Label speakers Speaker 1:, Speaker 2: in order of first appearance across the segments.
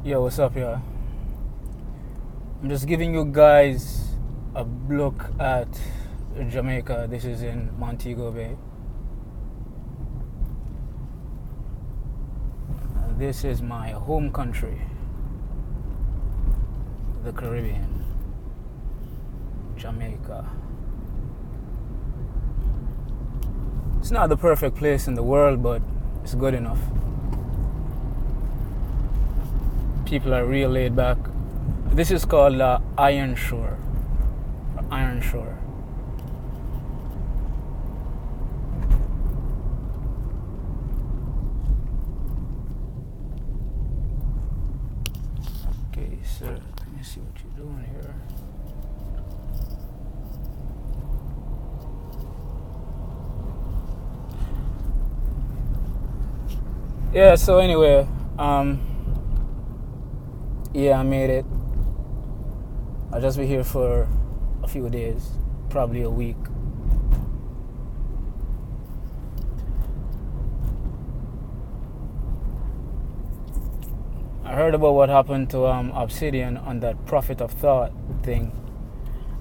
Speaker 1: Yo, what's up, y'all? I'm just giving you guys a look at Jamaica. This is in Montego Bay. This is my home country, the Caribbean, Jamaica. It's not the perfect place in the world, but it's good enough. People are real laid back. This is called Iron Shore. Iron Shore. Okay, sir. Let me see what you're doing here. Yeah, so anyway, yeah, I made it. I'll just be here for a few days, probably a week. I heard about what happened to Obsidian on that Prophet of Thought thing,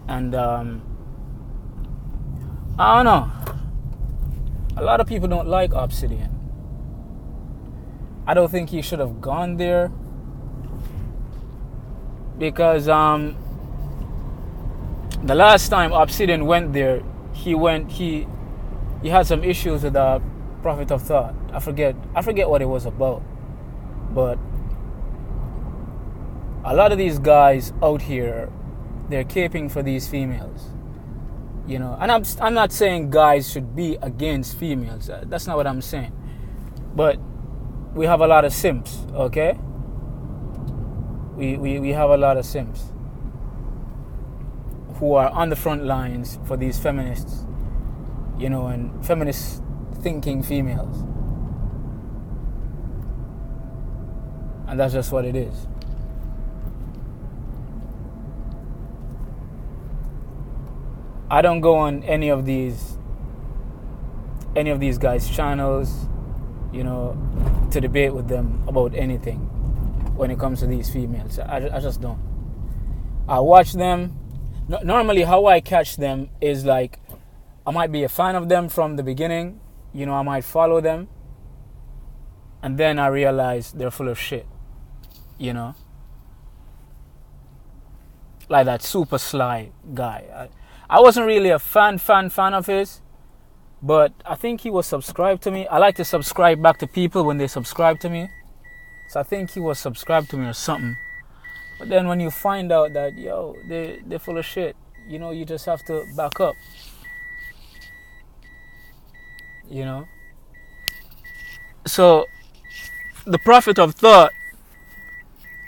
Speaker 1: and I don't know. A lot of people don't like Obsidian. I don't think he should have gone there because the last time Obsidian went there, he had some issues with the Prophet of Thought. I forget what it was about, but a lot of these guys out here, they're caping for these females, you know. And I'm not saying guys should be against females. That's not what I'm saying. But we have a lot of simps, okay? We have a lot of simps who are on the front lines for these feminists, you know, and feminist thinking females. And that's just what it is. I don't go on any of these guys' channels, you know, to debate with them about anything when it comes to these females. I just don't. I watch them. Normally, how I catch them is like, I might be a fan of them from the beginning. You know, I might follow them. And then I realize they're full of shit. You know? Like that Super Sly guy. I wasn't really a fan of his. But I think he was subscribed to me. I like to subscribe back to people when they subscribe to me. So I think he was subscribed to me or something. But then when you find out that, yo, they're full of shit, you know, you just have to back up. You know? So, the Prophet of Thought,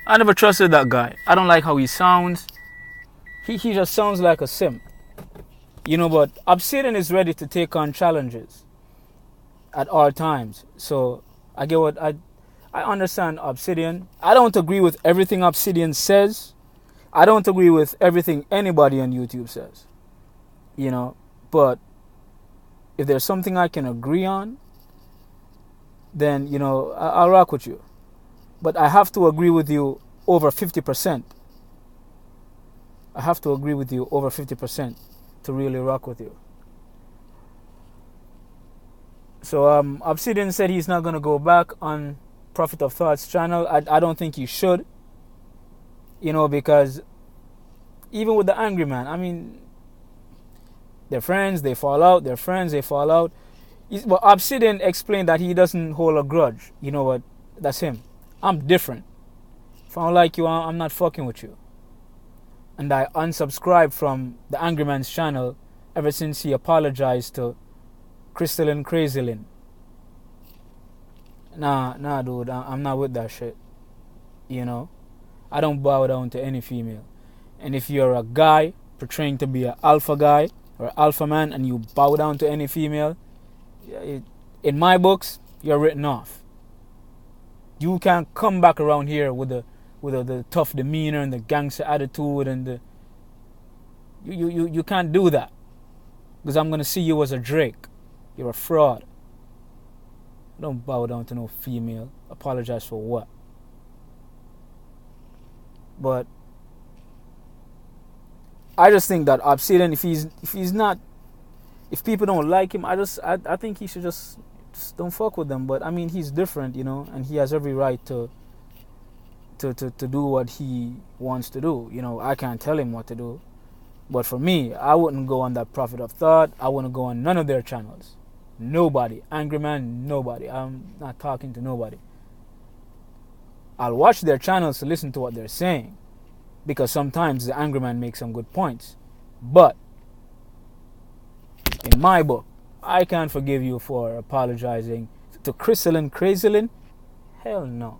Speaker 1: I never trusted that guy. I don't like how he sounds. He just sounds like a simp. You know, but Obsidian is ready to take on challenges at all times. So, I get what I understand Obsidian. I don't agree with everything Obsidian says. I don't agree with everything anybody on YouTube says. You know, but if there's something I can agree on, then, you know, I'll rock with you. But I have to agree with you over 50%. I have to agree with you over 50% to really rock with you. So Obsidian said he's not going to go back on Prophet of Thought's channel. I don't think he should. You know, because even with the angry man, I mean, they're friends, they fall out. They're friends, they fall out. But Obsidian explained that he doesn't hold a grudge. You know what? That's him. I'm different. If I don't like you, I'm not fucking with you. And I unsubscribed from the Angry Man's channel ever since he apologized to Crystalline Crazylin. Nah, dude, I'm not with that shit. You know? I don't bow down to any female. And if you're a guy portraying to be an alpha guy or alpha man and you bow down to any female, in my books, you're written off. You can't come back around here with the tough demeanor and the gangster attitude and the you can't do that, because I'm gonna see you as a Drake. You're a fraud. Don't bow down to no female. Apologize for what? But I just think that Obsidian, if people don't like him, I think he should just don't fuck with them. But I mean, he's different, you know, and he has every right to do what he wants to do. You know, I can't tell him what to do. But for me, I wouldn't go on that Prophet of Thought. I wouldn't go on none of their channels. Nobody. Angry Man, nobody. I'm not talking to nobody. I'll watch their channels to listen to what they're saying, because sometimes the Angry Man makes some good points. But in my book, I can't forgive you for apologizing to Chrysalin Crazilin. Hell no.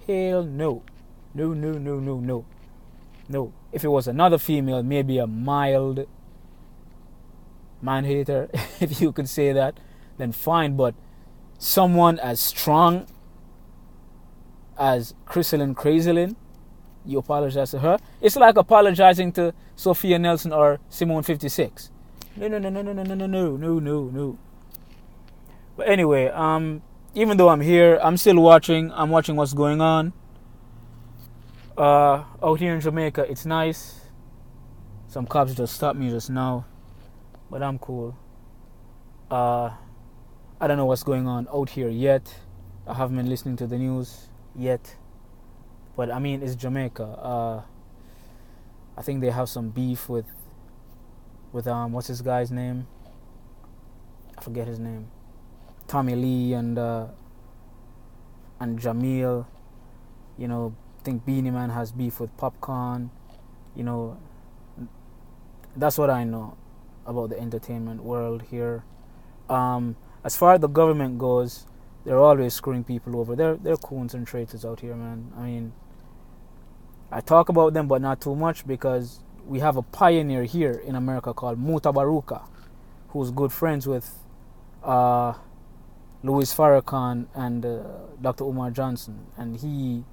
Speaker 1: Hell no. No, no, no, no, no. No. If it was another female, maybe a mild man-hater, if you could say that, then fine. But someone as strong as Chrysalin Crazilin, you apologize to her? It's like apologizing to Sophia Nelson or Simone 56. No, no, no, no, no, no, no, no, no, no, no. But anyway, even though I'm here, I'm still watching. I'm watching what's going on. Out here in Jamaica, it's nice. Some cops just stopped me just now, but I'm cool. I don't know what's going on out here yet. I haven't been listening to the news yet. But I mean, it's Jamaica. I think they have some beef with what's this guy's name? I forget his name. Tommy Lee and Jamil. You know, I think Beanie Man has beef with Popcorn. You know, that's what I know about the entertainment world here. As far as the government goes, they're always screwing people over. They're coons and traitors out here, man. I mean, I talk about them, but not too much, because we have a pioneer here in America called Muta Baruka, who's good friends with Louis Farrakhan and Dr. Umar Johnson, and he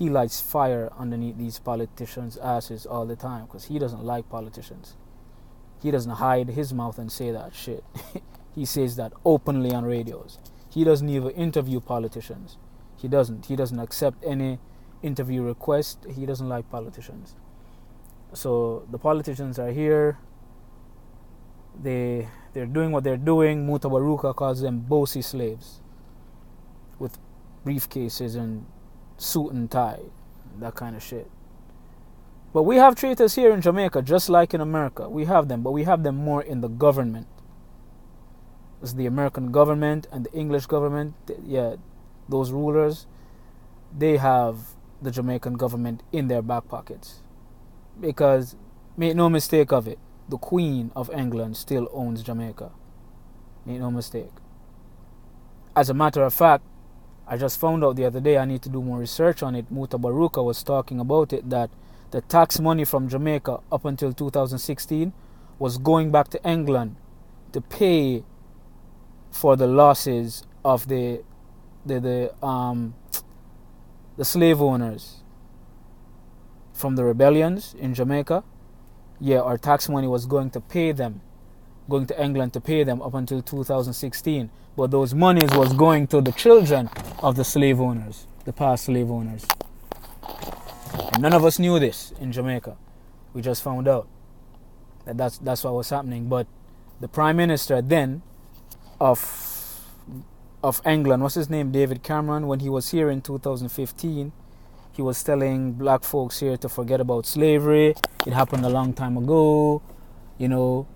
Speaker 1: lights fire underneath these politicians' asses all the time, because he doesn't like politicians. He doesn't hide his mouth and say that shit. He says that openly on radios. He doesn't even interview politicians. He doesn't accept any interview request. He doesn't like politicians. So the politicians are here. They're doing what they're doing. Muta Baruka calls them bossy slaves with briefcases and suit and tie, that kind of shit. But we have traitors here in Jamaica, just like in America. We have them, but we have them more in the government. It's the American government and the English government. Yeah, those rulers, they have the Jamaican government in their back pockets. Because, make no mistake of it, the Queen of England still owns Jamaica. Make no mistake. As a matter of fact, I just found out the other day, I need to do more research on it. Muta Baruka was talking about it, that the tax money from Jamaica up until 2016 was going back to England to pay for the losses of the slave owners from the rebellions in Jamaica. Yeah, our tax money was going to pay them, going to England to pay them up until 2016. But those monies was going to the children of the slave owners, the past slave owners. And none of us knew this in Jamaica. We just found out that that's what was happening. But the Prime Minister then of England, what's his name, David Cameron, when he was here in 2015, he was telling black folks here to forget about slavery. It happened a long time ago. You know,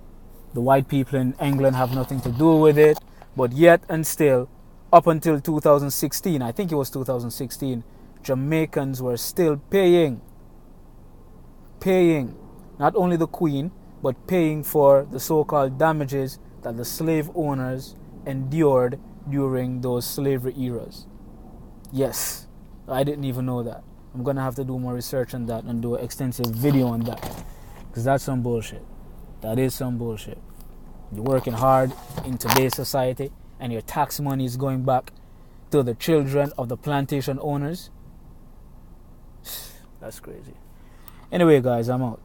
Speaker 1: the white people in England have nothing to do with it. But yet and still, up until 2016, I think it was 2016, Jamaicans were still paying, not only the Queen, but paying for the so-called damages that the slave owners endured during those slavery eras. Yes, I didn't even know that. I'm going to have to do more research on that and do an extensive video on that, because that's some bullshit. That is some bullshit. You're working hard in today's society and your tax money is going back to the children of the plantation owners. That's crazy. Anyway, guys, I'm out.